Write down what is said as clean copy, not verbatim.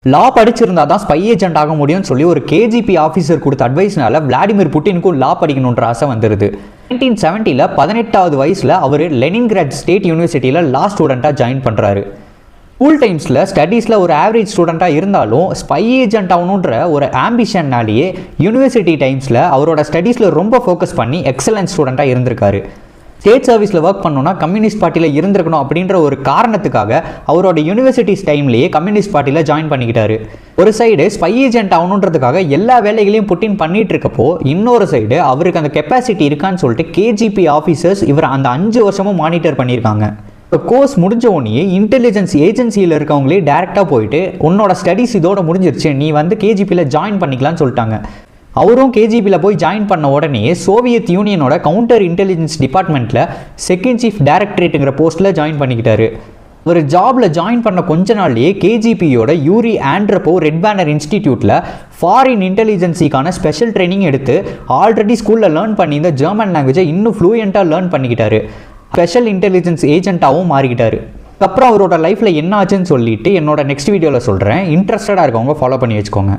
லா படிச்சிருந்தா தான் spy agent ஆக முடியும்னு சொல்லி ஒரு கேஜிபி ஆஃபீஸர் கொடுத்த அட்வைஸ்னால விளாடிமிர் புட்டினுக்கும் லா படிக்கணுன்ற ஆசை வந்துருது. 1970 18வது வயசில் அவர் லெனின்கிராட் ஸ்டேட் யூனிவர்சிட்டியில் லா ஸ்டூடெண்ட்டாக ஜாயின் பண்ணுறாரு. ஸ்கூல் டைம்ஸில் ஸ்டடீஸில் ஒரு ஆவரேஜ் ஸ்டூடெண்ட்டாக இருந்தாலும் ஸ்பை ஏஜென்ட் ஆகணுன்ற ஒரு ஆம்பிஷன்னாலேயே யூனிவர்சிட்டி டைம்ஸில் அவரோட ஸ்டடீஸில் ரொம்ப ஃபோக்கஸ் பண்ணி எக்ஸலன்ட் ஸ்டூடெண்ட்டாக இருந்திருக்காரு. ஸ்டேட் சர்வீஸில் ஒர்க் பண்ணணும்னா கம்யூனிஸ்ட் பார்ட்டியில் இருந்திருக்கணும் அப்படின்ற ஒரு காரணத்துக்காக அவரோட யூனிவர்சிட்டிஸ் டைம்லேயே கம்யூனிஸ்ட் பார்ட்டியில் ஜாயின் பண்ணிக்கிட்டாரு. ஒரு சைடு ஸ்பை ஏஜென்ட் ஆகணுன்றதுக்காக எல்லா வேலைகளையும் புட்டின் பண்ணிட்டு இருக்கப்போ, இன்னொரு சைடு அவருக்கு அந்த கெப்பாசிட்டி இருக்கான்னு சொல்லிட்டு கேஜிபி ஆஃபீஸர்ஸ் இவர் அந்த 5 வருஷமும் மானிட்டர் பண்ணியிருக்காங்க. கோர்ஸ் முடிஞ்ச உடனே இன்டெலிஜென்ஸ் ஏஜென்சியில் இருக்கவங்களே டேரெக்டாக போயிட்டு உன்னோட ஸ்டடீஸ் இதோட முடிஞ்சிருச்சு, நீ வந்து கேஜிபியில் ஜாயின் பண்ணிக்கலான்னு சொல்லிட்டாங்க. அவரும் கேஜிபியில் போய் ஜாயின் பண்ண உடனே சோவியத் யூனியனோட கவுண்டர் இன்டெலிஜென்ஸ் டிபார்ட்மெண்ட்டில் செகண்ட் சீஃப் டைரக்டரேட்டுங்கிற போஸ்ட்டில் ஜாயின் பண்ணிக்கிட்டாரு. ஒரு ஜாபில் ஜாயின் பண்ண கொஞ்ச நாள்லேயே கேஜிபியோட யூரி ஆண்ட்ரப்போ ரெட் பேனர் இன்ஸ்டிடியூட்டில் ஃபாரின் இன்டெலிஜென்சிக்கான ஸ்பெஷல் ட்ரைனிங் எடுத்து ஆல்ரெடி ஸ்கூலில் லேர்ன் பண்ணி இந்த ஜெர்மன் லாங்குவேஜை இன்னும் ஃப்ளூயண்ட்டாக லேர்ன் பண்ணிக்கிட்டாரு. ஸ்பெஷல் இன்டெலிஜென்ஸ் ஏஜென்ட்டாகவும் மாறிக்கிட்டாரு. அப்புறம் அவரோட லைஃப்பில் என்ன ஆச்சுன்னு சொல்லிட்டு என்னோட நெக்ஸ்ட் வீடியோவில் சொல்கிறேன். இன்ட்ரெஸ்டடாக இருக்கவங்க ஃபாலோ பண்ணி வச்சுக்கோங்க.